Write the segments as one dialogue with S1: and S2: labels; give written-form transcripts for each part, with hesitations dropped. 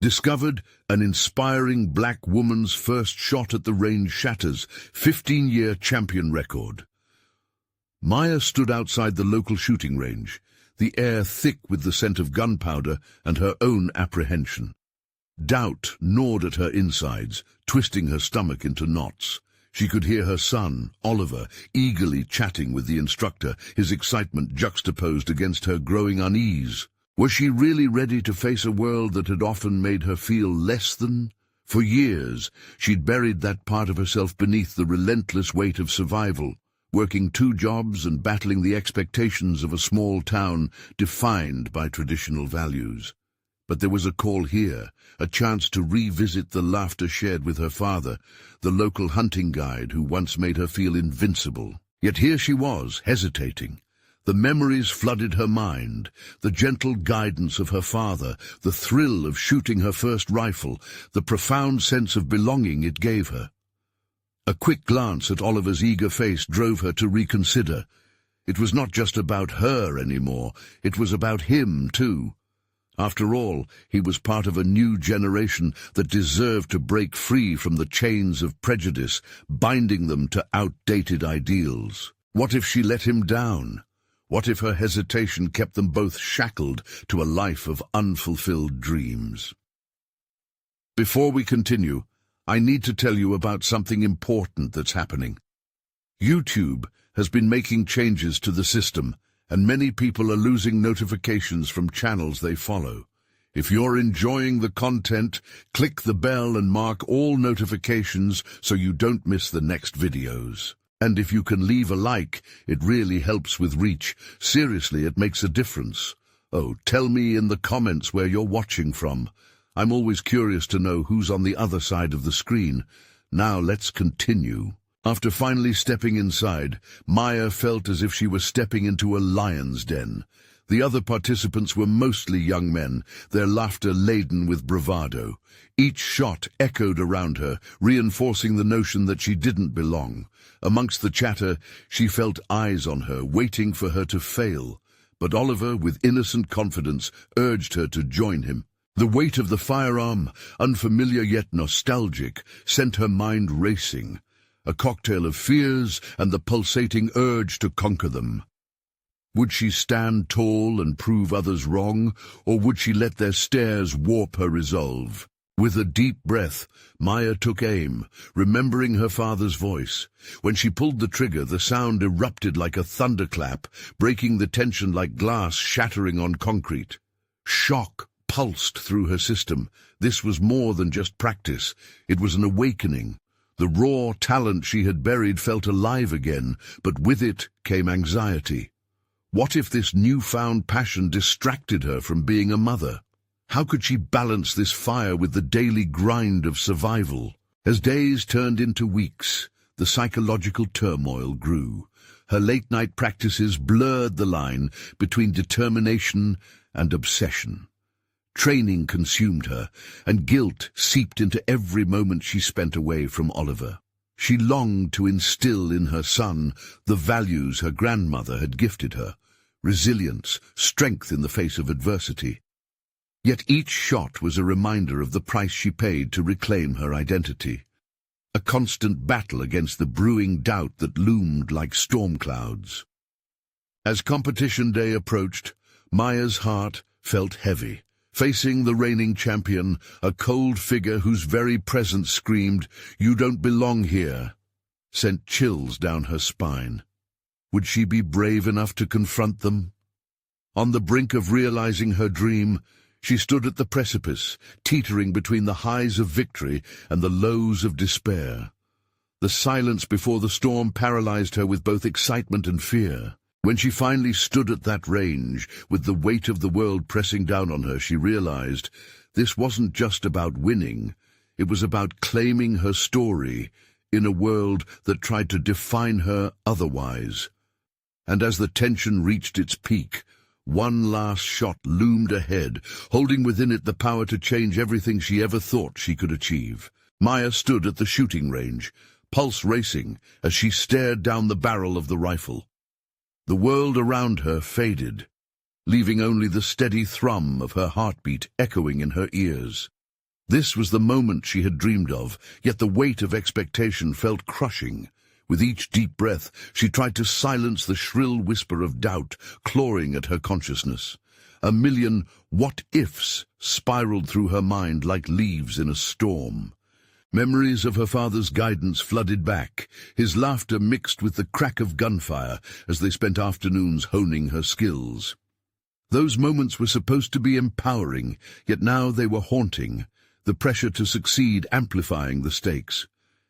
S1: Discovered an inspiring black woman's first shot at the range shatters 15-year champion record. Maya stood outside the local shooting range, the air thick with the scent of gunpowder and her own apprehension. Doubt gnawed at her insides, twisting her stomach into knots. She could hear her son, Oliver, eagerly chatting with the instructor, his excitement juxtaposed against her growing unease. Was she really ready to face a world that had often made her feel less than? For years, she'd buried that part of herself beneath the relentless weight of survival, working 2 jobs and battling the expectations of a small town defined by traditional values. But there was a call here, a chance to revisit the laughter shared with her father, the local hunting guide who once made her feel invincible. Yet here she was, hesitating. The memories flooded her mind, the gentle guidance of her father, the thrill of shooting her first rifle, the profound sense of belonging it gave her. A quick glance at Oliver's eager face drove her to reconsider. It was not just about her anymore, it was about him too. After all, he was part of a new generation that deserved to break free from the chains of prejudice, binding them to outdated ideals. What if she let him down? What if her hesitation kept them both shackled to a life of unfulfilled dreams? Before we continue, I need to tell you about something important that's happening. YouTube has been making changes to the system, and many people are losing notifications from channels they follow. If you're enjoying the content, click the bell and mark all notifications so you don't miss the next videos. And if you can leave a like, it really helps with reach. Seriously, it makes a difference. Oh, tell me in the comments where you're watching from. I'm always curious to know who's on the other side of the screen. Now let's continue. After finally stepping inside, Maya felt as if she was stepping into a lion's den. The other participants were mostly young men, their laughter laden with bravado. Each shot echoed around her, reinforcing the notion that she didn't belong. Amongst the chatter, she felt eyes on her, waiting for her to fail. But Oliver, with innocent confidence, urged her to join him. The weight of the firearm, unfamiliar yet nostalgic, sent her mind racing. A cocktail of fears and the pulsating urge to conquer them. Would she stand tall and prove others wrong, or would she let their stares warp her resolve? With a deep breath, Maya took aim, remembering her father's voice. When she pulled the trigger, the sound erupted like a thunderclap, breaking the tension like glass shattering on concrete. Shock pulsed through her system. This was more than just practice. It was an awakening. The raw talent she had buried felt alive again, but with it came anxiety. What if this newfound passion distracted her from being a mother? How could she balance this fire with the daily grind of survival? As days turned into weeks, the psychological turmoil grew. Her late-night practices blurred the line between determination and obsession. Training consumed her, and guilt seeped into every moment she spent away from Oliver. She longed to instill in her son the values her grandmother had gifted her: resilience, strength in the face of adversity. Yet each shot was a reminder of the price she paid to reclaim her identity. A constant battle against the brewing doubt that loomed like storm clouds. As competition day approached, Maya's heart felt heavy. Facing the reigning champion, a cold figure whose very presence screamed, "You don't belong here," sent chills down her spine. Would she be brave enough to confront them? On the brink of realizing her dream, she stood at the precipice, teetering between the highs of victory and the lows of despair. The silence before the storm paralyzed her with both excitement and fear. When she finally stood at that range, with the weight of the world pressing down on her, she realized this wasn't just about winning. It was about claiming her story in a world that tried to define her otherwise. And as the tension reached its peak, one last shot loomed ahead, holding within it the power to change everything she ever thought she could achieve. Maya stood at the shooting range, pulse racing as she stared down the barrel of the rifle. The world around her faded, leaving only the steady thrum of her heartbeat echoing in her ears. This was the moment she had dreamed of, yet the weight of expectation felt crushing. With each deep breath, she tried to silence the shrill whisper of doubt clawing at her consciousness. A million what-ifs spiraled through her mind like leaves in a storm. Memories of her father's guidance flooded back, his laughter mixed with the crack of gunfire as they spent afternoons honing her skills. Those moments were supposed to be empowering, yet now they were haunting, the pressure to succeed amplifying the stakes.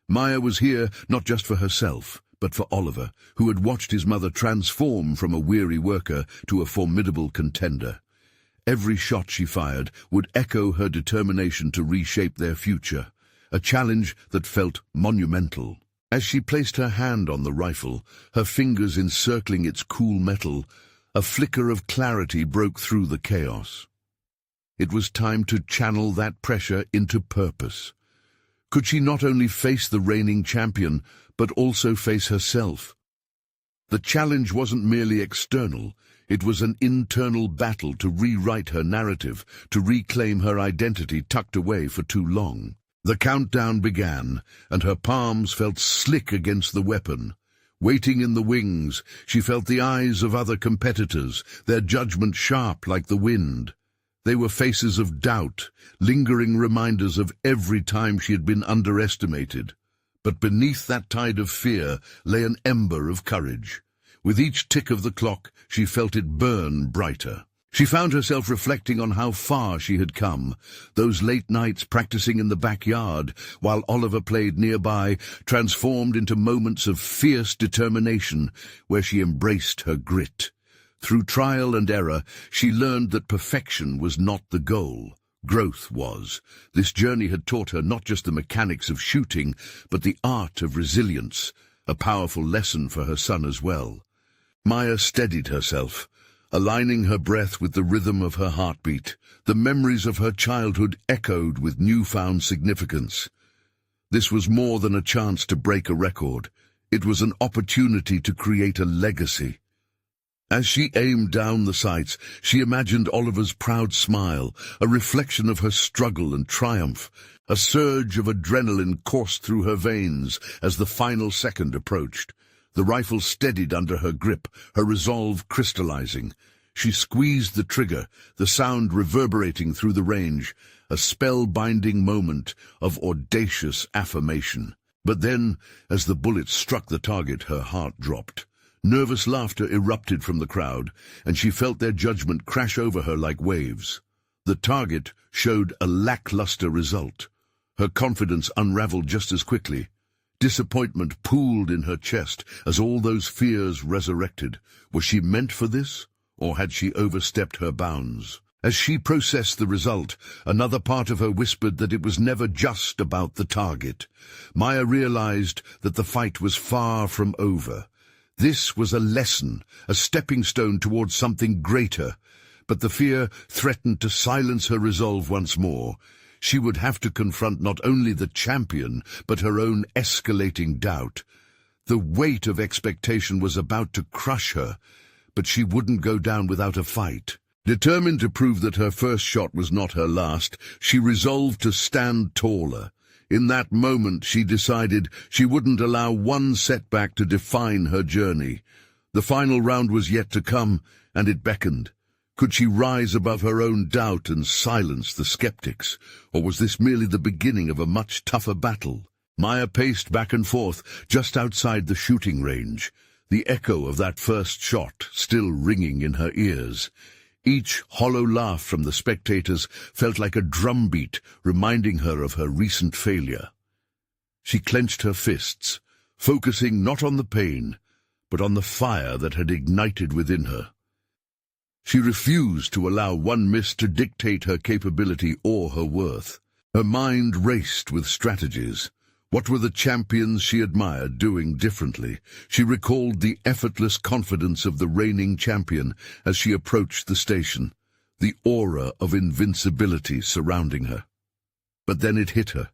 S1: Maya was here not just for herself, but for Oliver, who had watched his mother transform from a weary worker to a formidable contender. Every shot she fired would echo her determination to reshape their future, a challenge that felt monumental. As she placed her hand on the rifle, her fingers encircling its cool metal, a flicker of clarity broke through the chaos. It was time to channel that pressure into purpose. Could she not only face the reigning champion, but also face herself? The challenge wasn't merely external, it was an internal battle to rewrite her narrative, to reclaim her identity tucked away for too long. The countdown began, and her palms felt slick against the weapon. Waiting in the wings, she felt the eyes of other competitors, their judgment sharp like the wind. They were faces of doubt, lingering reminders of every time she had been underestimated. But beneath that tide of fear lay an ember of courage. With each tick of the clock, she felt it burn brighter. She found herself reflecting on how far she had come. Those late nights practicing in the backyard, while Oliver played nearby, transformed into moments of fierce determination, where she embraced her grit. Through trial and error, she learned that perfection was not the goal. Growth was. This journey had taught her not just the mechanics of shooting, but the art of resilience, a powerful lesson for her son as well. Maya steadied herself, aligning her breath with the rhythm of her heartbeat. The memories of her childhood echoed with newfound significance. This was more than a chance to break a record. It was an opportunity to create a legacy. As she aimed down the sights, she imagined Oliver's proud smile, a reflection of her struggle and triumph. A surge of adrenaline coursed through her veins as the final second approached. The rifle steadied under her grip, her resolve crystallizing. She squeezed the trigger, the sound reverberating through the range, a spell-binding moment of audacious affirmation. But then, as the bullet struck the target, her heart dropped. Nervous laughter erupted from the crowd, and she felt their judgment crash over her like waves. The target showed a lackluster result. Her confidence unraveled just as quickly. Disappointment pooled in her chest as all those fears resurrected. Was she meant for this, or had she overstepped her bounds? As she processed the result, another part of her whispered that it was never just about the target. Maya realized that the fight was far from over. This was a lesson, a stepping stone towards something greater, but the fear threatened to silence her resolve once more. She would have to confront not only the champion, but her own escalating doubt. The weight of expectation was about to crush her, but she wouldn't go down without a fight. Determined to prove that her first shot was not her last, she resolved to stand taller. In that moment, she decided she wouldn't allow one setback to define her journey. The final round was yet to come, and it beckoned. Could she rise above her own doubt and silence the skeptics, or was this merely the beginning of a much tougher battle? Maya paced back and forth just outside the shooting range, the echo of that first shot still ringing in her ears. Each hollow laugh from the spectators felt like a drumbeat, reminding her of her recent failure. She clenched her fists, focusing not on the pain, but on the fire that had ignited within her. She refused to allow one miss to dictate her capability or her worth. Her mind raced with strategies. What were the champions she admired doing differently? She recalled the effortless confidence of the reigning champion as she approached the station, the aura of invincibility surrounding her. But then it hit her.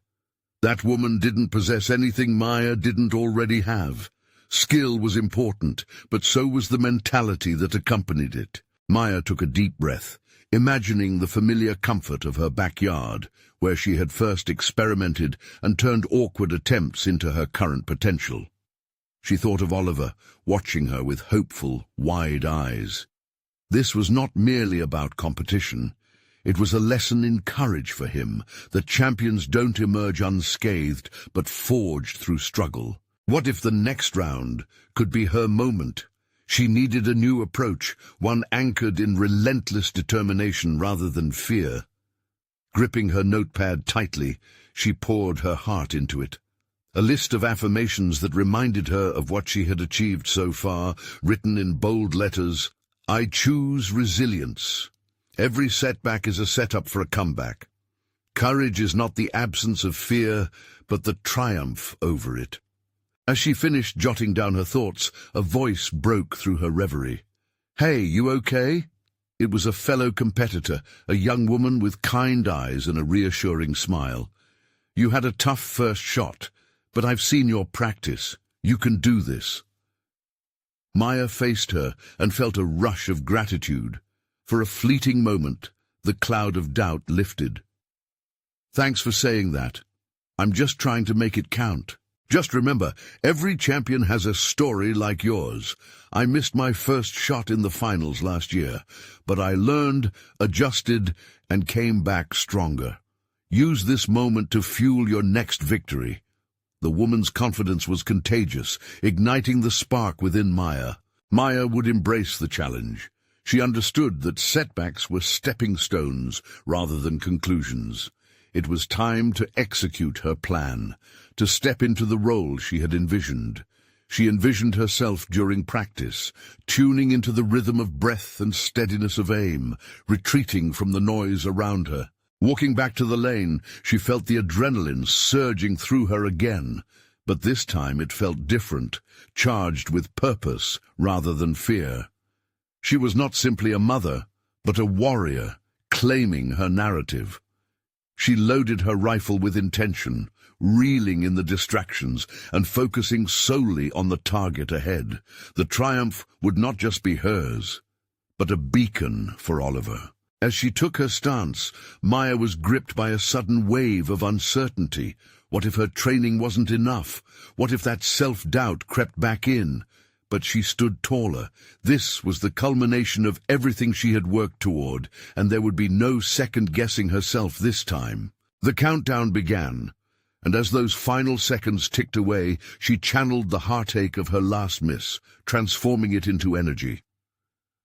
S1: That woman didn't possess anything Maya didn't already have. Skill was important, but so was the mentality that accompanied it. Maya took a deep breath, imagining the familiar comfort of her backyard, where she had first experimented and turned awkward attempts into her current potential. She thought of Oliver, watching her with hopeful, wide eyes. This was not merely about competition. It was a lesson in courage for him, that champions don't emerge unscathed, but forged through struggle. What if the next round could be her moment? She needed a new approach, one anchored in relentless determination rather than fear. Gripping her notepad tightly, she poured her heart into it. A list of affirmations that reminded her of what she had achieved so far, written in bold letters. I choose resilience. Every setback is a setup for a comeback. Courage is not the absence of fear, but the triumph over it. As she finished jotting down her thoughts, a voice broke through her reverie. Hey, you okay? It was a fellow competitor, a young woman with kind eyes and a reassuring smile. You had a tough first shot, but I've seen your practice. You can do this. Maya faced her and felt a rush of gratitude. For a fleeting moment, the cloud of doubt lifted. Thanks for saying that. I'm just trying to make it count. Just remember, every champion has a story like yours. I missed my first shot in the finals last year, but I learned, adjusted, and came back stronger. Use this moment to fuel your next victory. The woman's confidence was contagious, igniting the spark within Maya. Maya would embrace the challenge. She understood that setbacks were stepping stones rather than conclusions. It was time to execute her plan, to step into the role she had envisioned. She envisioned herself during practice, tuning into the rhythm of breath and steadiness of aim, retreating from the noise around her. Walking back to the lane, she felt the adrenaline surging through her again, but this time it felt different, charged with purpose rather than fear. She was not simply a mother, but a warrior, claiming her narrative. She loaded her rifle with intention, reeling in the distractions and focusing solely on the target ahead. The triumph would not just be hers, but a beacon for Oliver. As she took her stance, Maya was gripped by a sudden wave of uncertainty. What if her training wasn't enough? What if that self-doubt crept back in? But she stood taller. This was the culmination of everything she had worked toward, and there would be no second-guessing herself this time. The countdown began, and as those final seconds ticked away, she channeled the heartache of her last miss, transforming it into energy.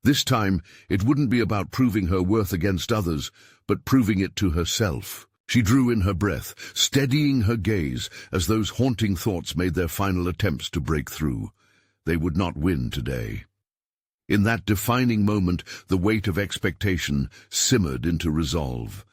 S1: This time, it wouldn't be about proving her worth against others, but proving it to herself. She drew in her breath, steadying her gaze as those haunting thoughts made their final attempts to break through. They would not win today. In that defining moment, the weight of expectation simmered into resolve.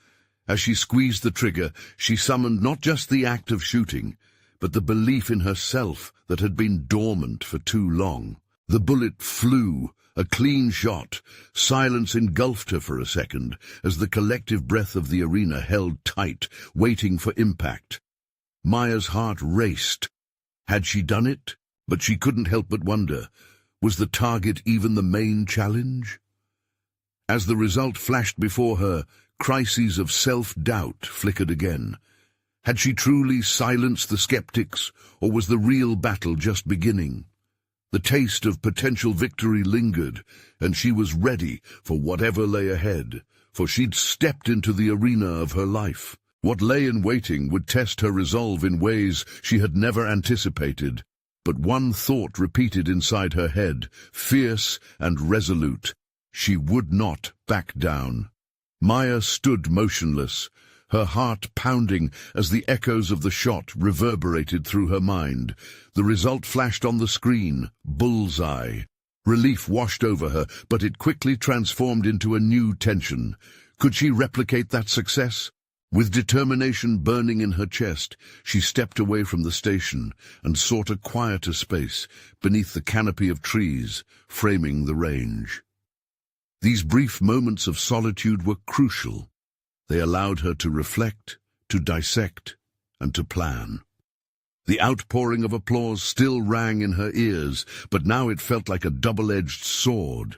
S1: As she squeezed the trigger, she summoned not just the act of shooting, but the belief in herself that had been dormant for too long. The bullet flew, a clean shot. Silence engulfed her for a second, as the collective breath of the arena held tight, waiting for impact. Maya's heart raced. Had she done it? But she couldn't help but wonder, was the target even the main challenge? As the result flashed before her, crises of self-doubt flickered again. Had she truly silenced the skeptics, or was the real battle just beginning? The taste of potential victory lingered, and she was ready for whatever lay ahead, for she'd stepped into the arena of her life. What lay in waiting would test her resolve in ways she had never anticipated. But one thought repeated inside her head, fierce and resolute. She would not back down. Maya stood motionless, her heart pounding as the echoes of the shot reverberated through her mind. The result flashed on the screen, bullseye. Relief washed over her, but it quickly transformed into a new tension. Could she replicate that success? With determination burning in her chest, she stepped away from the station and sought a quieter space beneath the canopy of trees framing the range. These brief moments of solitude were crucial. They allowed her to reflect, to dissect, and to plan. The outpouring of applause still rang in her ears, but now it felt like a double-edged sword.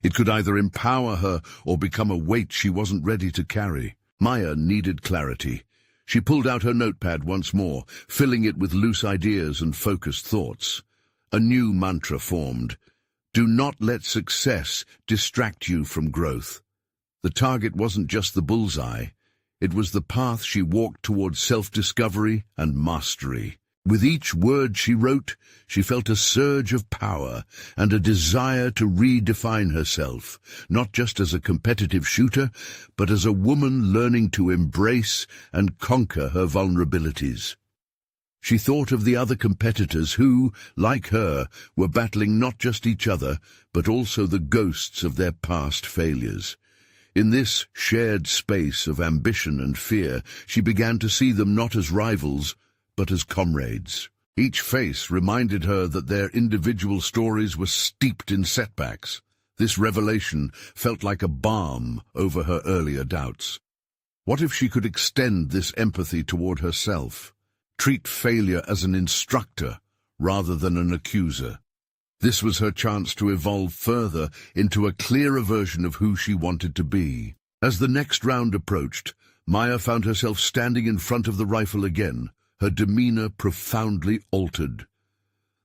S1: It could either empower her or become a weight she wasn't ready to carry. Maya needed clarity. She pulled out her notepad once more, filling it with loose ideas and focused thoughts. A new mantra formed. Do not let success distract you from growth. The target wasn't just the bullseye. It was the path she walked towards self-discovery and mastery. With each word she wrote, she felt a surge of power and a desire to redefine herself, not just as a competitive shooter, but as a woman learning to embrace and conquer her vulnerabilities. She thought of the other competitors who, like her, were battling not just each other, but also the ghosts of their past failures. In this shared space of ambition and fear, she began to see them not as rivals, but as comrades. Each face reminded her that their individual stories were steeped in setbacks. This revelation felt like a balm over her earlier doubts. What if she could extend this empathy toward herself? Treat failure as an instructor rather than an accuser. This was her chance to evolve further into a clearer version of who she wanted to be. As the next round approached, Maya found herself standing in front of the rifle again, her demeanor profoundly altered.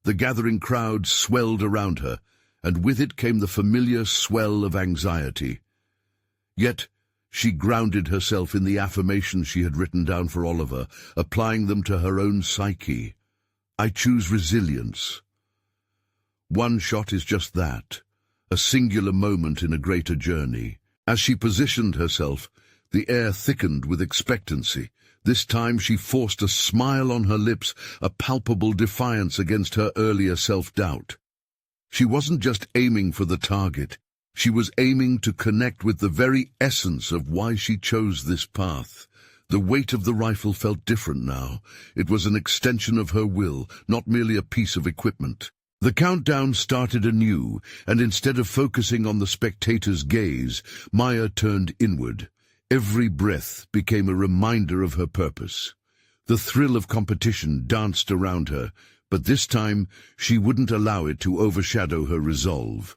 S1: The gathering crowd swelled around her, and with it came the familiar swell of anxiety. Yet she grounded herself in the affirmations she had written down for Oliver, applying them to her own psyche. I choose resilience. One shot is just that, a singular moment in a greater journey. As she positioned herself, the air thickened with expectancy. This time she forced a smile on her lips, a palpable defiance against her earlier self-doubt. She wasn't just aiming for the target. She was aiming to connect with the very essence of why she chose this path. The weight of the rifle felt different now. It was an extension of her will, not merely a piece of equipment. The countdown started anew, and instead of focusing on the spectator's gaze, Maya turned inward. Every breath became a reminder of her purpose. The thrill of competition danced around her, but this time she wouldn't allow it to overshadow her resolve.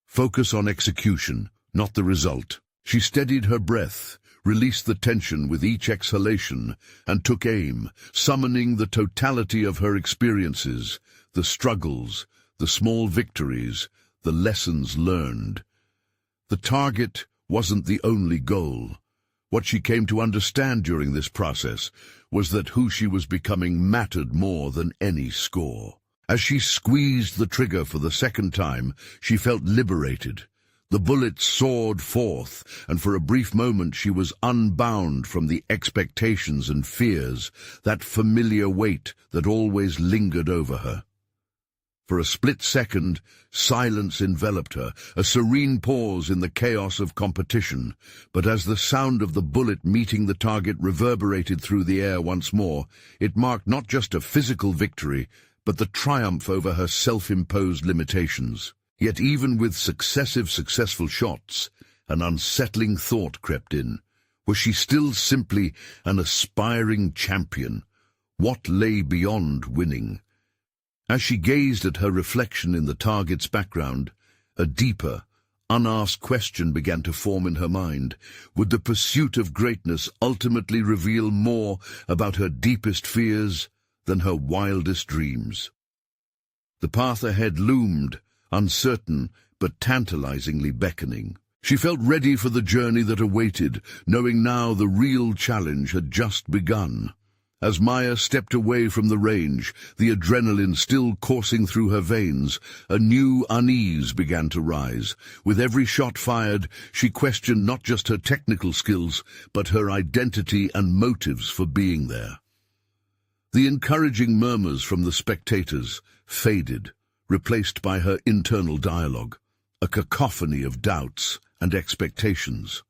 S1: Focus on execution, not the result. She steadied her breath, released the tension with each exhalation, and took aim, summoning the totality of her experiences, the struggles, the small victories, the lessons learned. The target wasn't the only goal. What she came to understand during this process was that who she was becoming mattered more than any score. As she squeezed the trigger for the second time, she felt liberated. The bullet soared forth, and for a brief moment she was unbound from the expectations and fears, that familiar weight that always lingered over her. For a split second, silence enveloped her, a serene pause in the chaos of competition. But as the sound of the bullet meeting the target reverberated through the air once more, it marked not just a physical victory, but the triumph over her self-imposed limitations. Yet even with successive successful shots, an unsettling thought crept in. Was she still simply an aspiring champion? What lay beyond winning? As she gazed at her reflection in the target's background, a deeper, unasked question began to form in her mind. Would the pursuit of greatness ultimately reveal more about her deepest fears than her wildest dreams? The path ahead loomed, uncertain but tantalizingly beckoning. She felt ready for the journey that awaited, knowing now the real challenge had just begun. As Maya stepped away from the range, the adrenaline still coursing through her veins, a new unease began to rise. With every shot fired, she questioned not just her technical skills, but her identity and motives for being there. The encouraging murmurs from the spectators faded, replaced by her internal dialogue, a cacophony of doubts and expectations.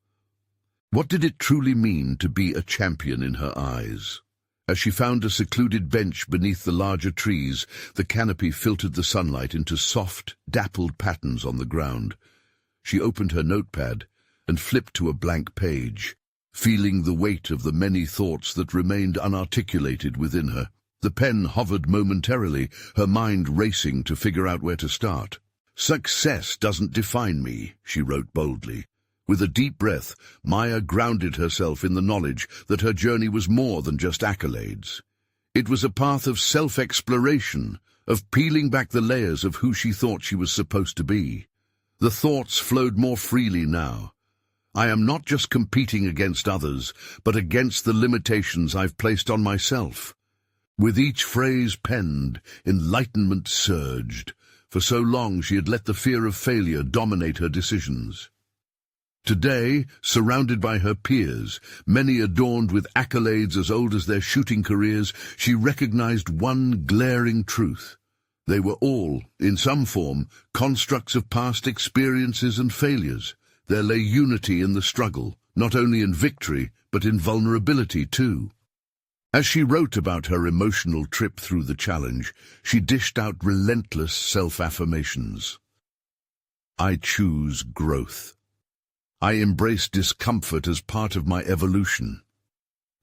S1: What did it truly mean to be a champion in her eyes? As she found a secluded bench beneath the larger trees, the canopy filtered the sunlight into soft, dappled patterns on the ground. She opened her notepad and flipped to a blank page, feeling the weight of the many thoughts that remained unarticulated within her. The pen hovered momentarily, her mind racing to figure out where to start. "Success doesn't define me," she wrote boldly. With a deep breath, Maya grounded herself in the knowledge that her journey was more than just accolades. It was a path of self-exploration, of peeling back the layers of who she thought she was supposed to be. The thoughts flowed more freely now. I am not just competing against others, but against the limitations I've placed on myself. With each phrase penned, enlightenment surged. For so long she had let the fear of failure dominate her decisions. Today, surrounded by her peers, many adorned with accolades as old as their shooting careers, she recognized one glaring truth. They were all, in some form, constructs of past experiences and failures. There lay unity in the struggle, not only in victory, but in vulnerability too. As she wrote about her emotional trip through the challenge, she dished out relentless self-affirmations. I choose growth. I embrace discomfort as part of my evolution.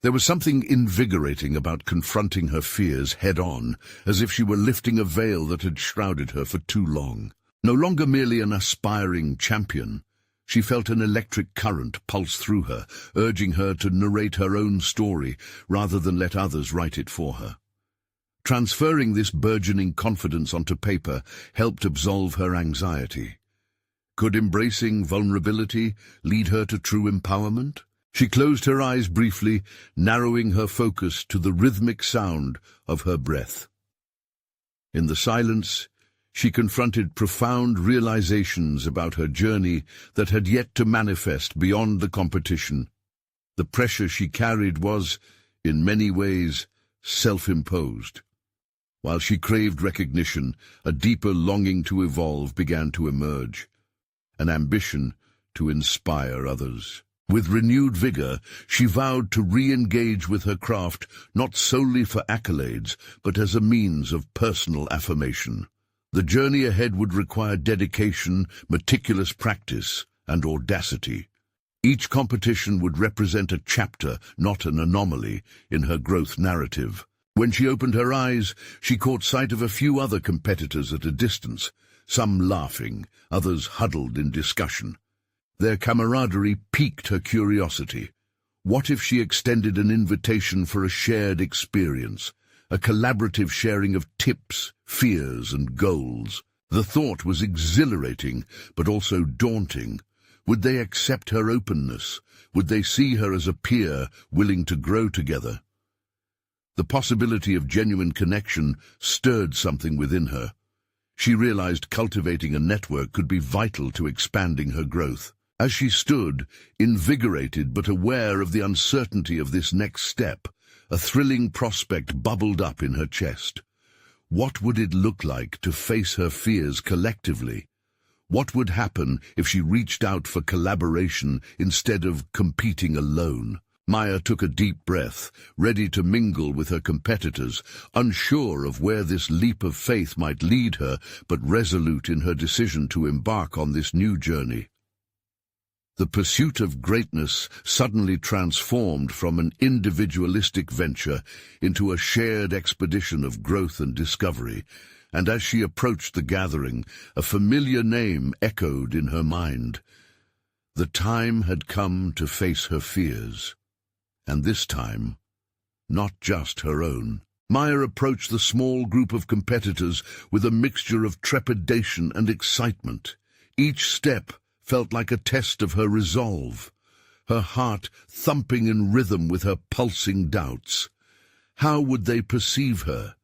S1: There was something invigorating about confronting her fears head-on, as if she were lifting a veil that had shrouded her for too long. No longer merely an aspiring champion, she felt an electric current pulse through her, urging her to narrate her own story rather than let others write it for her. Transferring this burgeoning confidence onto paper helped absolve her anxiety. Could embracing vulnerability lead her to true empowerment? She closed her eyes briefly, narrowing her focus to the rhythmic sound of her breath. In the silence, she confronted profound realizations about her journey that had yet to manifest beyond the competition. The pressure she carried was, in many ways, self-imposed. While she craved recognition, a deeper longing to evolve began to emerge, an ambition to inspire others. With renewed vigor, she vowed to re-engage with her craft not solely for accolades, but as a means of personal affirmation. The journey ahead would require dedication, meticulous practice, and audacity. Each competition would represent a chapter, not an anomaly, in her growth narrative. When she opened her eyes, she caught sight of a few other competitors at a distance, some laughing, others huddled in discussion. Their camaraderie piqued her curiosity. What if she extended an invitation for a shared experience, a collaborative sharing of tips, fears, and goals? The thought was exhilarating, but also daunting. Would they accept her openness? Would they see her as a peer willing to grow together? The possibility of genuine connection stirred something within her. She realized cultivating a network could be vital to expanding her growth. As she stood, invigorated but aware of the uncertainty of this next step, a thrilling prospect bubbled up in her chest. What would it look like to face her fears collectively? What would happen if she reached out for collaboration instead of competing alone? Maya took a deep breath, ready to mingle with her competitors, unsure of where this leap of faith might lead her, but resolute in her decision to embark on this new journey. The pursuit of greatness suddenly transformed from an individualistic venture into a shared expedition of growth and discovery, and as she approached the gathering, a familiar name echoed in her mind. The time had come to face her fears, and this time, not just her own. Maya approached the small group of competitors with a mixture of trepidation and excitement. Each step felt like a test of her resolve, her heart thumping in rhythm with her pulsing doubts. How would they perceive her?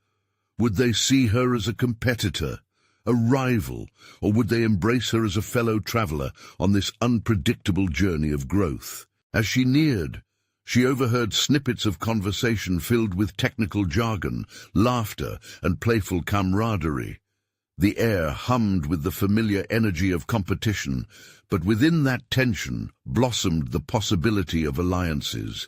S1: Would they see her as a competitor, a rival, or would they embrace her as a fellow traveler on this unpredictable journey of growth? As she neared, she overheard snippets of conversation filled with technical jargon, laughter, and playful camaraderie. The air hummed with the familiar energy of competition, but within that tension blossomed the possibility of alliances.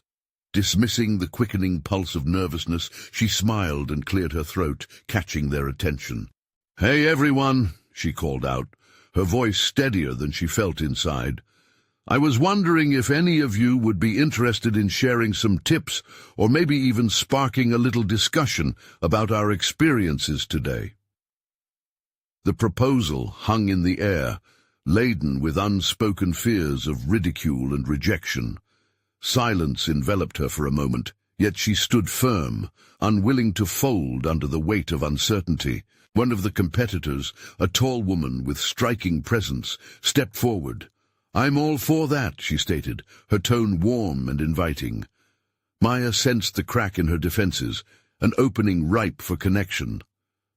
S1: Dismissing the quickening pulse of nervousness, she smiled and cleared her throat, catching their attention. "Hey, everyone," she called out, her voice steadier than she felt inside. "I was wondering if any of you would be interested in sharing some tips, or maybe even sparking a little discussion about our experiences today." The proposal hung in the air, laden with unspoken fears of ridicule and rejection. Silence enveloped her for a moment, yet she stood firm, unwilling to fold under the weight of uncertainty. One of the competitors, a tall woman with striking presence, stepped forward. "I'm all for that," she stated, her tone warm and inviting. Maya sensed the crack in her defenses, an opening ripe for connection.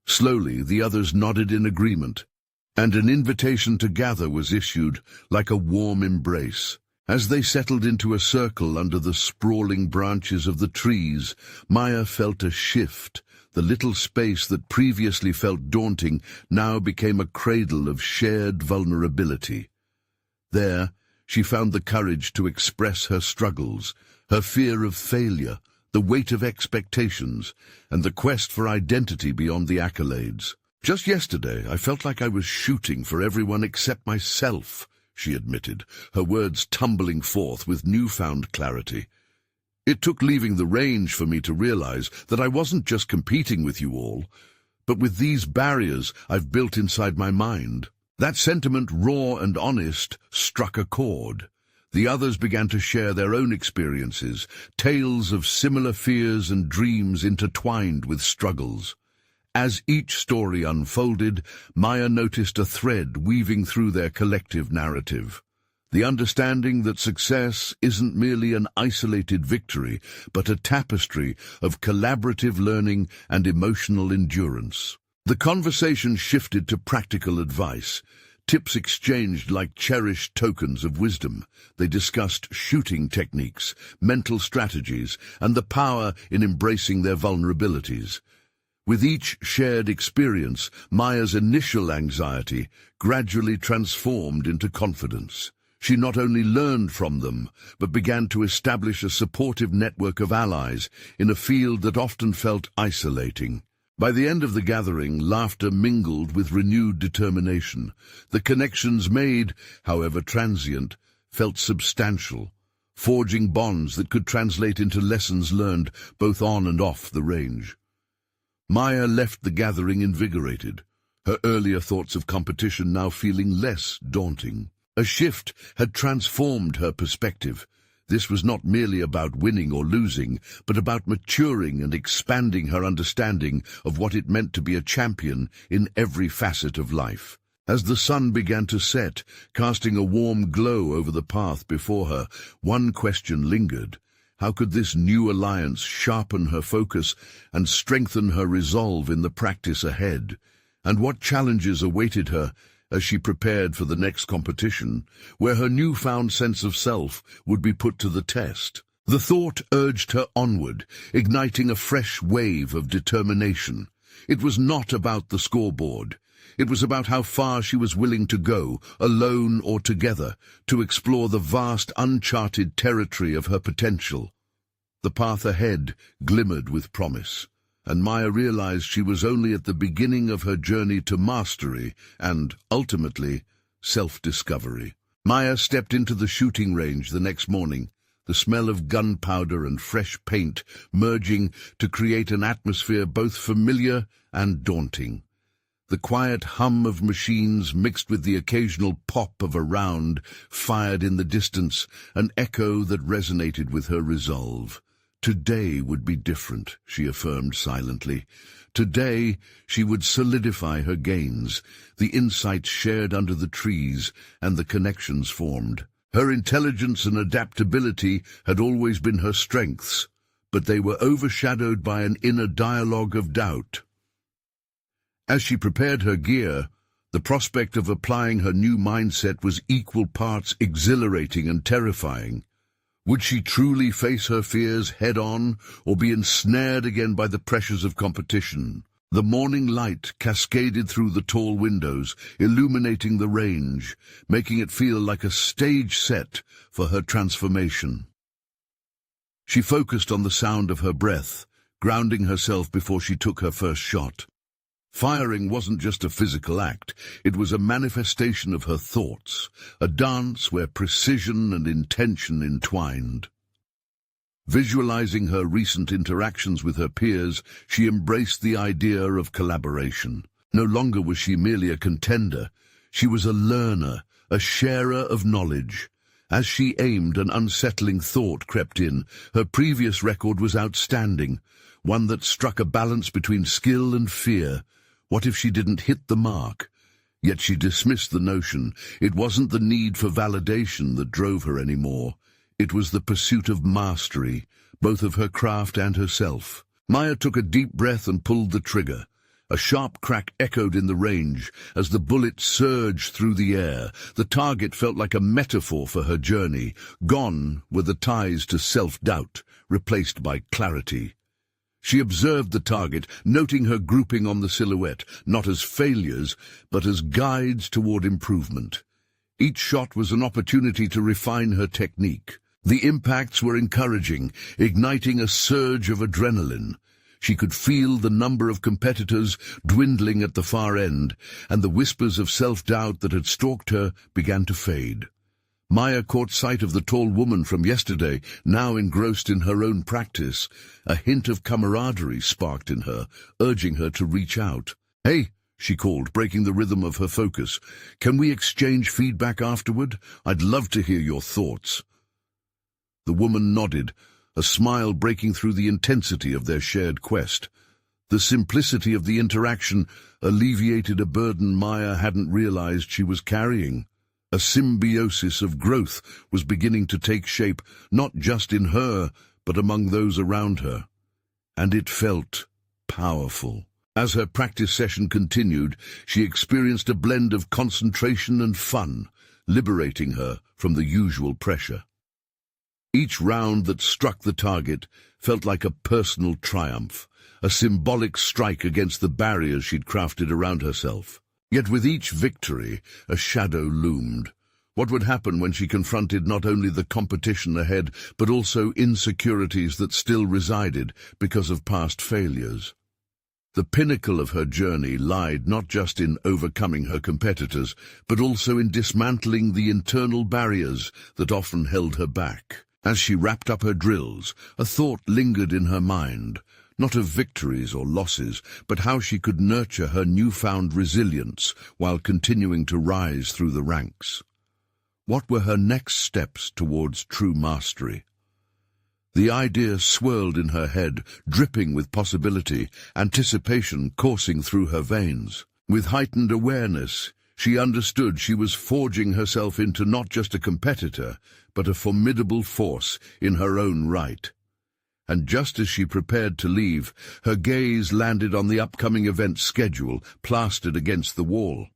S1: Slowly, the others nodded in agreement, and an invitation to gather was issued like a warm embrace. As they settled into a circle under the sprawling branches of the trees, Maya felt a shift. The little space that previously felt daunting now became a cradle of shared vulnerability. There, she found the courage to express her struggles, her fear of failure, the weight of expectations, and the quest for identity beyond the accolades. "Just yesterday, I felt like I was shooting for everyone except myself," she admitted, her words tumbling forth with newfound clarity. "It took leaving the range for me to realize that I wasn't just competing with you all, but with these barriers I've built inside my mind." That sentiment, raw and honest, struck a chord. The others began to share their own experiences, tales of similar fears and dreams intertwined with struggles. As each story unfolded, Maya noticed a thread weaving through their collective narrative. The understanding that success isn't merely an isolated victory, but a tapestry of collaborative learning and emotional endurance. The conversation shifted to practical advice, tips exchanged like cherished tokens of wisdom. They discussed shooting techniques, mental strategies, and the power in embracing their vulnerabilities. With each shared experience, Maya's initial anxiety gradually transformed into confidence. She not only learned from them, but began to establish a supportive network of allies in a field that often felt isolating. By the end of the gathering, laughter mingled with renewed determination. The connections made, however transient, felt substantial, forging bonds that could translate into lessons learned both on and off the range. Maya left the gathering invigorated, her earlier thoughts of competition now feeling less daunting. A shift had transformed her perspective. This was not merely about winning or losing, but about maturing and expanding her understanding of what it meant to be a champion in every facet of life. As the sun began to set, casting a warm glow over the path before her, one question lingered. How could this new alliance sharpen her focus and strengthen her resolve in the practice ahead? And what challenges awaited her as she prepared for the next competition, where her newfound sense of self would be put to the test? The thought urged her onward, igniting a fresh wave of determination. It was not about the scoreboard. It was about how far she was willing to go, alone or together, to explore the vast, uncharted territory of her potential. The path ahead glimmered with promise, and Maya realized she was only at the beginning of her journey to mastery and, ultimately, self-discovery. Maya stepped into the shooting range the next morning, the smell of gunpowder and fresh paint merging to create an atmosphere both familiar and daunting. The quiet hum of machines mixed with the occasional pop of a round fired in the distance, an echo that resonated with her resolve. Today would be different, she affirmed silently. Today she would solidify her gains, the insights shared under the trees and the connections formed. Her intelligence and adaptability had always been her strengths, but they were overshadowed by an inner dialogue of doubt. As she prepared her gear, the prospect of applying her new mindset was equal parts exhilarating and terrifying. Would she truly face her fears head-on, or be ensnared again by the pressures of competition? The morning light cascaded through the tall windows, illuminating the range, making it feel like a stage set for her transformation. She focused on the sound of her breath, grounding herself before she took her first shot. Firing wasn't just a physical act, it was a manifestation of her thoughts, a dance where precision and intention entwined. Visualizing her recent interactions with her peers, she embraced the idea of collaboration. No longer was she merely a contender, she was a learner, a sharer of knowledge. As she aimed, an unsettling thought crept in. Her previous record was outstanding, one that struck a balance between skill and fear. What if she didn't hit the mark? Yet she dismissed the notion. It wasn't the need for validation that drove her anymore. It was the pursuit of mastery, both of her craft and herself. Maya took a deep breath and pulled the trigger. A sharp crack echoed in the range as the bullet surged through the air. The target felt like a metaphor for her journey. Gone were the ties to self-doubt, replaced by clarity. She observed the target, noting her grouping on the silhouette, not as failures, but as guides toward improvement. Each shot was an opportunity to refine her technique. The impacts were encouraging, igniting a surge of adrenaline. She could feel the number of competitors dwindling at the far end, and the whispers of self-doubt that had stalked her began to fade. Maya caught sight of the tall woman from yesterday, now engrossed in her own practice. A hint of camaraderie sparked in her, urging her to reach out. "Hey," she called, breaking the rhythm of her focus. "Can we exchange feedback afterward? I'd love to hear your thoughts." The woman nodded, a smile breaking through the intensity of their shared quest. The simplicity of the interaction alleviated a burden Maya hadn't realized she was carrying. A symbiosis of growth was beginning to take shape, not just in her, but among those around her. And it felt powerful. As her practice session continued, she experienced a blend of concentration and fun, liberating her from the usual pressure. Each round that struck the target felt like a personal triumph, a symbolic strike against the barriers she'd crafted around herself. Yet with each victory, a shadow loomed. What would happen when she confronted not only the competition ahead, but also insecurities that still resided because of past failures? The pinnacle of her journey lied not just in overcoming her competitors, but also in dismantling the internal barriers that often held her back. As she wrapped up her drills, a thought lingered in her mind, not of victories or losses, but how she could nurture her newfound resilience while continuing to rise through the ranks. What were her next steps towards true mastery? The idea swirled in her head, dripping with possibility, anticipation coursing through her veins. With heightened awareness, she understood she was forging herself into not just a competitor, but a formidable force in her own right. And just as she prepared to leave, her gaze landed on the upcoming event schedule plastered against the wall.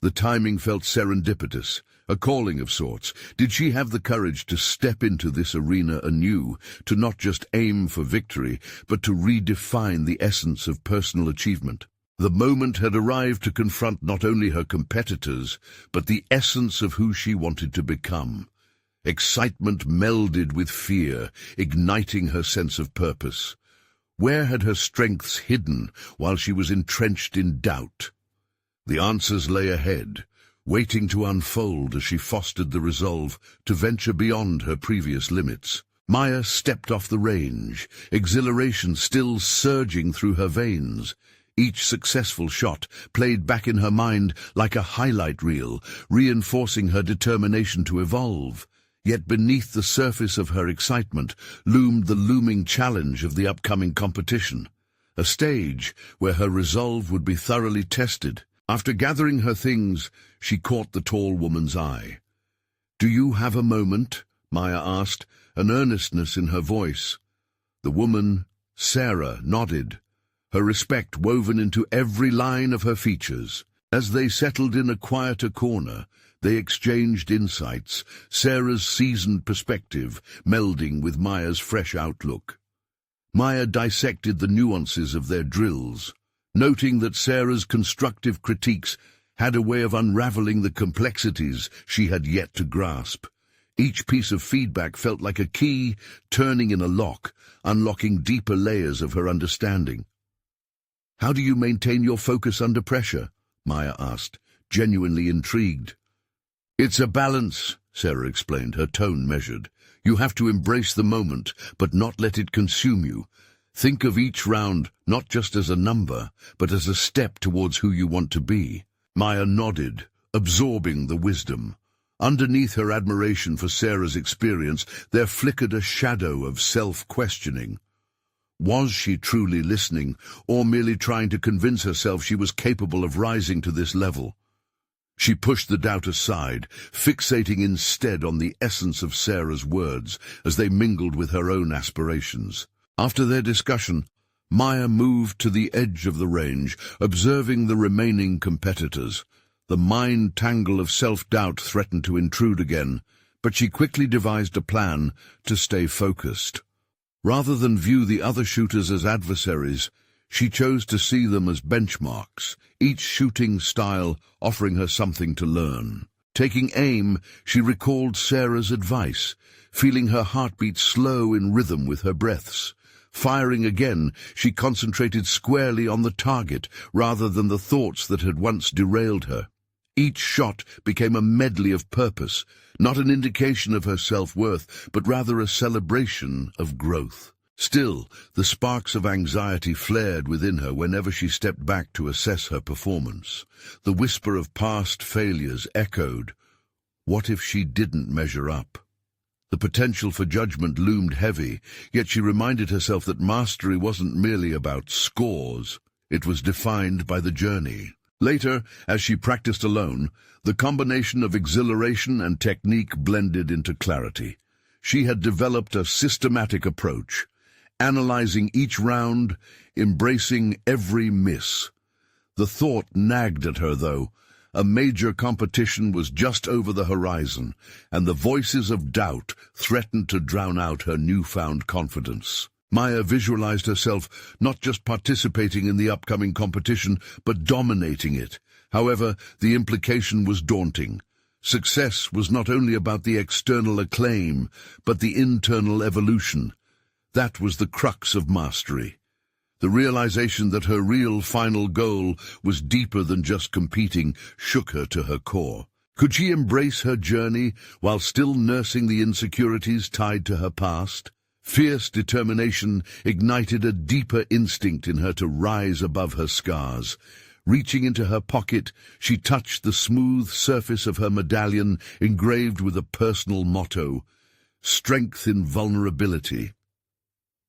S1: The timing felt serendipitous, a calling of sorts. Did she have the courage to step into this arena anew, to not just aim for victory, but to redefine the essence of personal achievement? The moment had arrived to confront not only her competitors, but the essence of who she wanted to become. Excitement melded with fear, igniting her sense of purpose. Where had her strengths hidden while she was entrenched in doubt? The answers lay ahead, waiting to unfold as she fostered the resolve to venture beyond her previous limits. Maya stepped off the range, exhilaration still surging through her veins. Each successful shot played back in her mind like a highlight reel, reinforcing her determination to evolve. Yet beneath the surface of her excitement loomed the looming challenge of the upcoming competition, a stage where her resolve would be thoroughly tested. After gathering her things, she caught the tall woman's eye. "Do you have a moment?" Maya asked, an earnestness in her voice. The woman, Sarah, nodded, her respect woven into every line of her features. As they settled in a quieter corner, they exchanged insights, Sarah's seasoned perspective melding with Maya's fresh outlook. Maya dissected the nuances of their drills, noting that Sarah's constructive critiques had a way of unraveling the complexities she had yet to grasp. Each piece of feedback felt like a key turning in a lock, unlocking deeper layers of her understanding. "How do you maintain your focus under pressure?" Maya asked, genuinely intrigued. "It's a balance," Sarah explained, her tone measured. "You have to embrace the moment, but not let it consume you. Think of each round not just as a number, but as a step towards who you want to be." Maya nodded, absorbing the wisdom. Underneath her admiration for Sarah's experience, there flickered a shadow of self-questioning. Was she truly listening, or merely trying to convince herself she was capable of rising to this level? She pushed the doubt aside, fixating instead on the essence of Sarah's words as they mingled with her own aspirations. After their discussion, Maya moved to the edge of the range, observing the remaining competitors. The mind tangle of self-doubt threatened to intrude again, but she quickly devised a plan to stay focused. Rather than view the other shooters as adversaries, she chose to see them as benchmarks, each shooting style offering her something to learn. Taking aim, she recalled Sarah's advice, feeling her heartbeat slow in rhythm with her breaths. Firing again, she concentrated squarely on the target rather than the thoughts that had once derailed her. Each shot became a medley of purpose, not an indication of her self-worth, but rather a celebration of growth. Still, the sparks of anxiety flared within her whenever she stepped back to assess her performance. The whisper of past failures echoed. What if she didn't measure up? The potential for judgment loomed heavy, yet she reminded herself that mastery wasn't merely about scores. It was defined by the journey. Later, as she practiced alone, the combination of exhilaration and technique blended into clarity. She had developed a systematic approach, analyzing each round, embracing every miss. The thought nagged at her, though. A major competition was just over the horizon, and the voices of doubt threatened to drown out her newfound confidence. Maya visualized herself not just participating in the upcoming competition, but dominating it. However, the implication was daunting. Success was not only about the external acclaim, but the internal evolution. That was the crux of mastery. The realization that her real final goal was deeper than just competing shook her to her core. Could she embrace her journey while still nursing the insecurities tied to her past? Fierce determination ignited a deeper instinct in her to rise above her scars. Reaching into her pocket, she touched the smooth surface of her medallion engraved with a personal motto, "Strength in Vulnerability."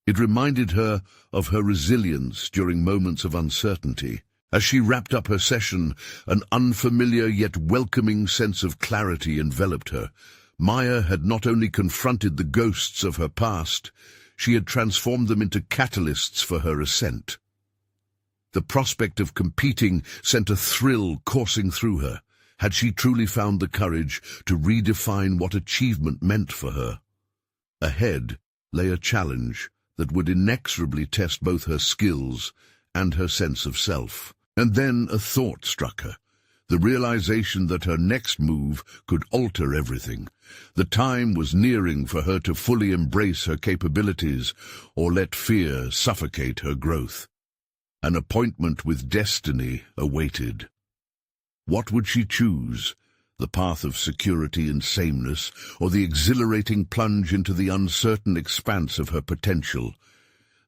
S1: It reminded her of her resilience during moments of uncertainty. As she wrapped up her session, an unfamiliar yet welcoming sense of clarity enveloped her. Maya had not only confronted the ghosts of her past, she had transformed them into catalysts for her ascent. The prospect of competing sent a thrill coursing through her. Had she truly found the courage to redefine what achievement meant for her? Ahead lay a challenge that would inexorably test both her skills and her sense of self. And then a thought struck her, the realization that her next move could alter everything. The time was nearing for her to fully embrace her capabilities or let fear suffocate her growth. An appointment with destiny awaited. What would she choose? The path of security and sameness, or the exhilarating plunge into the uncertain expanse of her potential?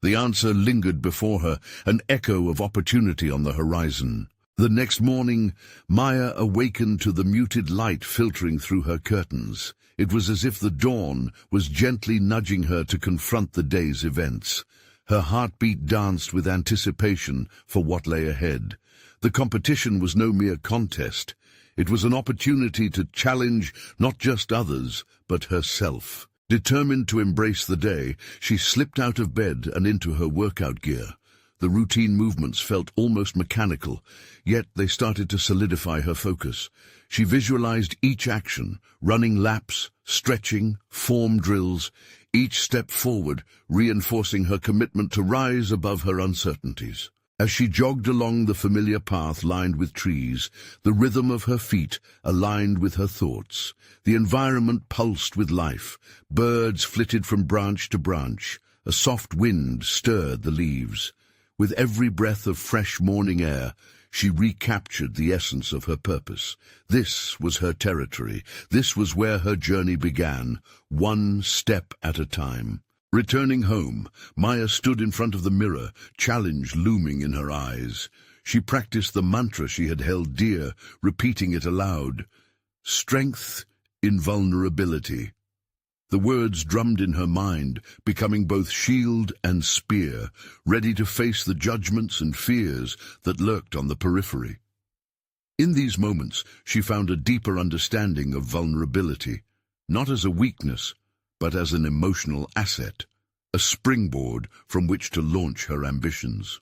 S1: The answer lingered before her, an echo of opportunity on the horizon. The next morning, Maya awakened to the muted light filtering through her curtains. It was as if the dawn was gently nudging her to confront the day's events. Her heartbeat danced with anticipation for what lay ahead. The competition was no mere contest. It was an opportunity to challenge not just others, but herself. Determined to embrace the day, she slipped out of bed and into her workout gear. The routine movements felt almost mechanical, yet they started to solidify her focus. She visualized each action, running laps, stretching, form drills, each step forward reinforcing her commitment to rise above her uncertainties. As she jogged along the familiar path lined with trees, the rhythm of her feet aligned with her thoughts. The environment pulsed with life. Birds flitted from branch to branch. A soft wind stirred the leaves. With every breath of fresh morning air, she recaptured the essence of her purpose. This was her territory. This was where her journey began, one step at a time. Returning home, Maya stood in front of the mirror, challenge looming in her eyes. She practiced the mantra she had held dear, repeating it aloud. Strength in vulnerability. The words drummed in her mind, becoming both shield and spear, ready to face the judgments and fears that lurked on the periphery. In these moments, she found a deeper understanding of vulnerability, not as a weakness, but as an emotional asset, a springboard from which to launch her ambitions.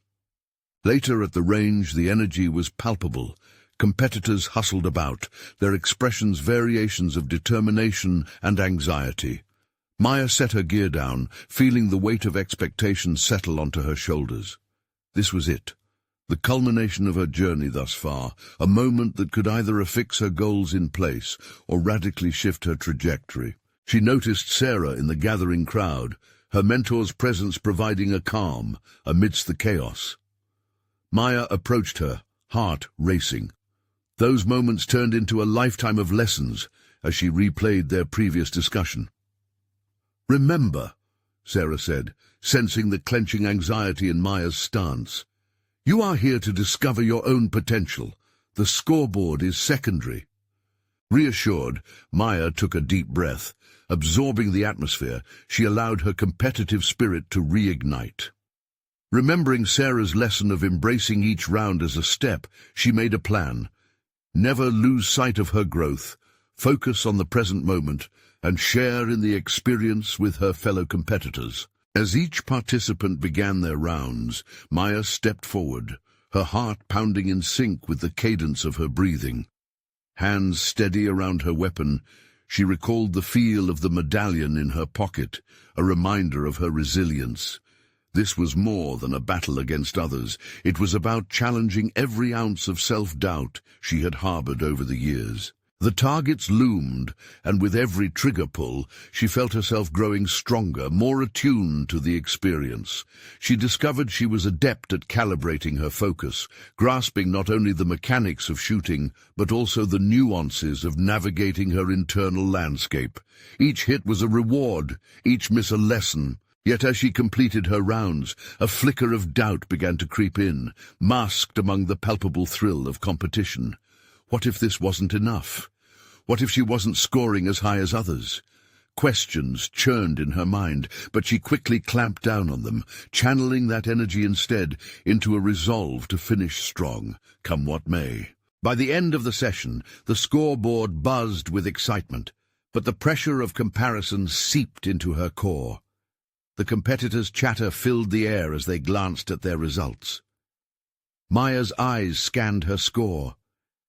S1: Later at the range, the energy was palpable. Competitors hustled about, their expressions variations of determination and anxiety. Maya set her gear down, feeling the weight of expectation settle onto her shoulders. This was it, the culmination of her journey thus far, a moment that could either affix her goals in place or radically shift her trajectory. She noticed Sarah in the gathering crowd, her mentor's presence providing a calm amidst the chaos. Maya approached her, heart racing. Those moments turned into a lifetime of lessons as she replayed their previous discussion. "Remember," Sarah said, sensing the clenching anxiety in Maya's stance, "you are here to discover your own potential. The scoreboard is secondary." Reassured, Maya took a deep breath. Absorbing the atmosphere, she allowed her competitive spirit to reignite. Remembering Sarah's lesson of embracing each round as a step, she made a plan. Never lose sight of her growth, focus on the present moment, and share in the experience with her fellow competitors. As each participant began their rounds, Maya stepped forward, her heart pounding in sync with the cadence of her breathing. Hands steady around her weapon, she recalled the feel of the medallion in her pocket, a reminder of her resilience. This was more than a battle against others. It was about challenging every ounce of self-doubt she had harbored over the years. The targets loomed, and with every trigger pull, she felt herself growing stronger, more attuned to the experience. She discovered she was adept at calibrating her focus, grasping not only the mechanics of shooting, but also the nuances of navigating her internal landscape. Each hit was a reward, each miss a lesson. Yet as she completed her rounds, a flicker of doubt began to creep in, masked among the palpable thrill of competition. What if this wasn't enough? What if she wasn't scoring as high as others? Questions churned in her mind, but she quickly clamped down on them, channeling that energy instead into a resolve to finish strong, come what may. By the end of the session, the scoreboard buzzed with excitement, but the pressure of comparison seeped into her core. The competitors' chatter filled the air as they glanced at their results. Maya's eyes scanned her score,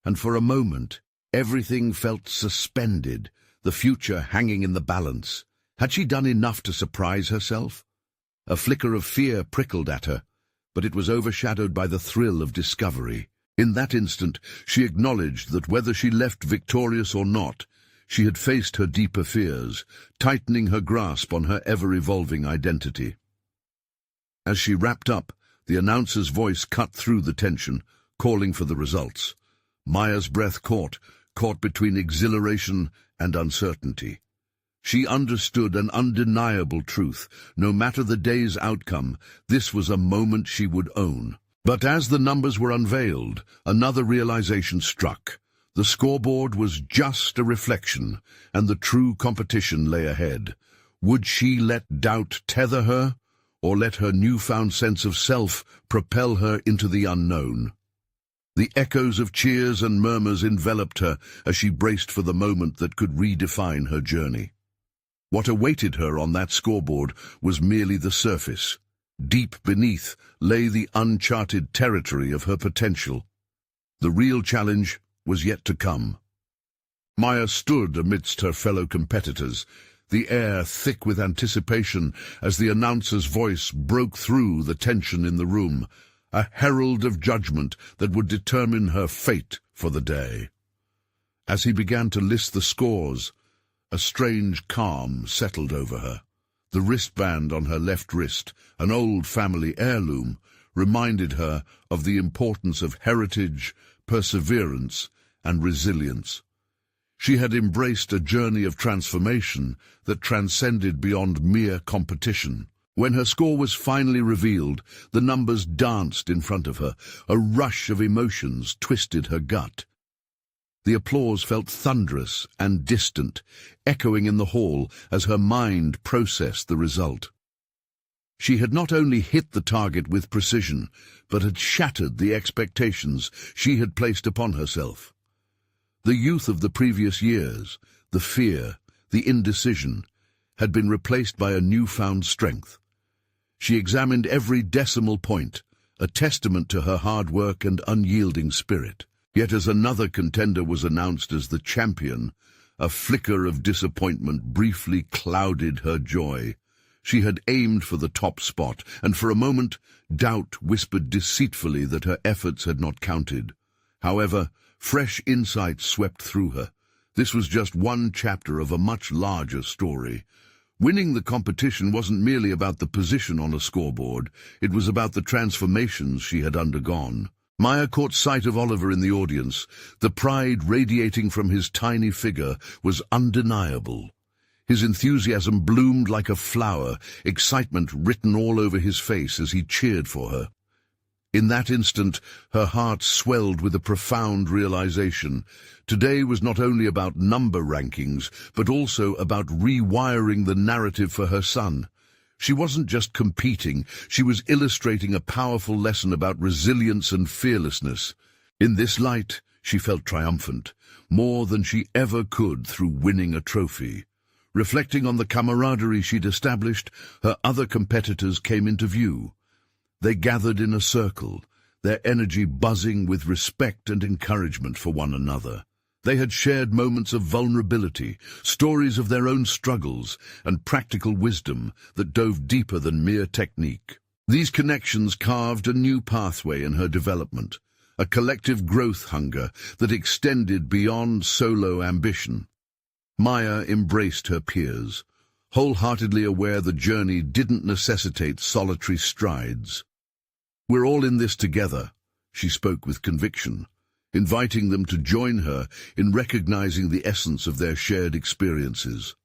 S1: and for a moment, everything felt suspended, the future hanging in the balance. Had she done enough to surprise herself? A flicker of fear prickled at her, but it was overshadowed by the thrill of discovery. In that instant, she acknowledged that whether she left victorious or not, she had faced her deeper fears, tightening her grasp on her ever-evolving identity. As she wrapped up, the announcer's voice cut through the tension, calling for the results. Maya's breath caught between exhilaration and uncertainty. She understood an undeniable truth. No matter the day's outcome, this was a moment she would own. But as the numbers were unveiled, another realization struck. The scoreboard was just a reflection, and the true competition lay ahead. Would she let doubt tether her, or let her newfound sense of self propel her into the unknown? The echoes of cheers and murmurs enveloped her as she braced for the moment that could redefine her journey. What awaited her on that scoreboard was merely the surface. Deep beneath lay the uncharted territory of her potential. The real challenge was yet to come. Maya stood amidst her fellow competitors, the air thick with anticipation as the announcer's voice broke through the tension in the room, a herald of judgment that would determine her fate for the day. As he began to list the scores, a strange calm settled over her. The wristband on her left wrist, an old family heirloom, reminded her of the importance of heritage, perseverance, and resilience. She had embraced a journey of transformation that transcended beyond mere competition. When her score was finally revealed, the numbers danced in front of her. A rush of emotions twisted her gut. The applause felt thunderous and distant, echoing in the hall as her mind processed the result. She had not only hit the target with precision, but had shattered the expectations she had placed upon herself. The youth of the previous years, the fear, the indecision, had been replaced by a newfound strength. She examined every decimal point, a testament to her hard work and unyielding spirit. Yet as another contender was announced as the champion, a flicker of disappointment briefly clouded her joy. She had aimed for the top spot, and for a moment, doubt whispered deceitfully that her efforts had not counted. However, fresh insight swept through her. This was just one chapter of a much larger story. Winning the competition wasn't merely about the position on a scoreboard, it was about the transformations she had undergone. Maya caught sight of Oliver in the audience. The pride radiating from his tiny figure was undeniable. His enthusiasm bloomed like a flower, excitement written all over his face as he cheered for her. In that instant, her heart swelled with a profound realization. Today was not only about number rankings, but also about rewiring the narrative for her son. She wasn't just competing, she was illustrating a powerful lesson about resilience and fearlessness. In this light, she felt triumphant, more than she ever could through winning a trophy. Reflecting on the camaraderie she'd established, her other competitors came into view. They gathered in a circle, their energy buzzing with respect and encouragement for one another. They had shared moments of vulnerability, stories of their own struggles, and practical wisdom that dove deeper than mere technique. These connections carved a new pathway in her development, a collective growth hunger that extended beyond solo ambition. Maya embraced her peers, wholeheartedly aware the journey didn't necessitate solitary strides. "We're all in this together," she spoke with conviction, inviting them to join her in recognizing the essence of their shared experiences.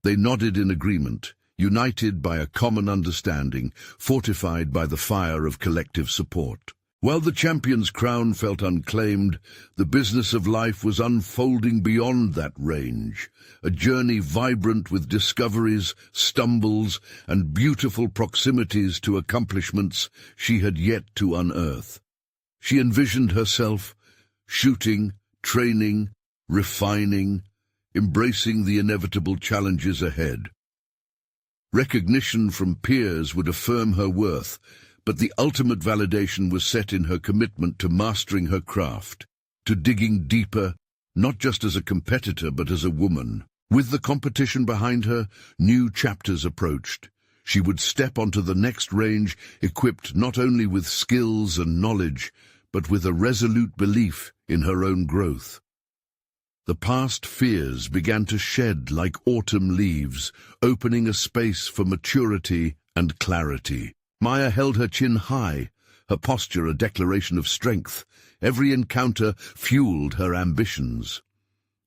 S1: They nodded in agreement, united by a common understanding, fortified by the fire of collective support. While the champion's crown felt unclaimed, the business of life was unfolding beyond that range, a journey vibrant with discoveries, stumbles, and beautiful proximities to accomplishments she had yet to unearth. She envisioned herself shooting, training, refining, embracing the inevitable challenges ahead. Recognition from peers would affirm her worth, but the ultimate validation was set in her commitment to mastering her craft, to digging deeper, not just as a competitor but as a woman. With the competition behind her, new chapters approached. She would step onto the next range equipped not only with skills and knowledge, but with a resolute belief in her own growth. The past fears began to shed like autumn leaves, opening a space for maturity and clarity. Maya held her chin high, her posture a declaration of strength. Every encounter fueled her ambitions.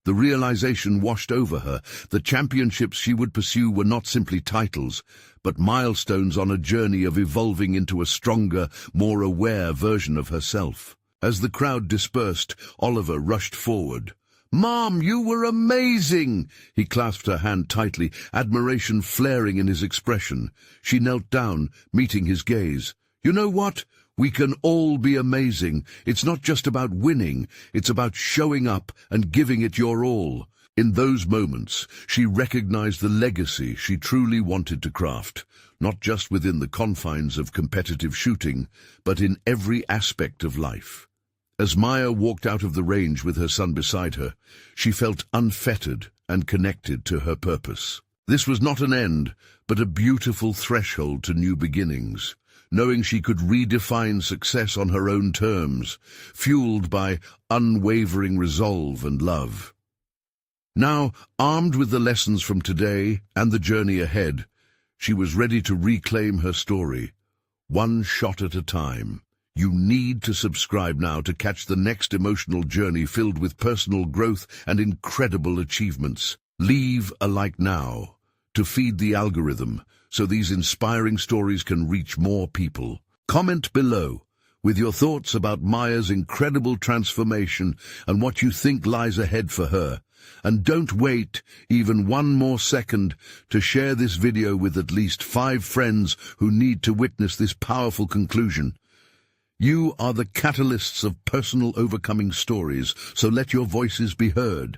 S1: The realization washed over her. The championships she would pursue were not simply titles, but milestones on a journey of evolving into a stronger, more aware version of herself. As the crowd dispersed, Oliver rushed forward. "Mom, you were amazing!" He clasped her hand tightly, admiration flaring in his expression. She knelt down, meeting his gaze. "You know what? We can all be amazing. It's not just about winning, it's about showing up and giving it your all." In those moments, she recognized the legacy she truly wanted to craft, not just within the confines of competitive shooting, but in every aspect of life. As Maya walked out of the range with her son beside her, she felt unfettered and connected to her purpose. This was not an end, but a beautiful threshold to new beginnings, knowing she could redefine success on her own terms, fueled by unwavering resolve and love. Now, armed with the lessons from today and the journey ahead, she was ready to reclaim her story, one shot at a time. You need to subscribe now to catch the next emotional journey filled with personal growth and incredible achievements. Leave a like now to feed the algorithm so these inspiring stories can reach more people. Comment below with your thoughts about Maya's incredible transformation and what you think lies ahead for her. And don't wait even one more second to share this video with at least 5 friends who need to witness this powerful conclusion. You are the catalysts of personal overcoming stories, so let your voices be heard.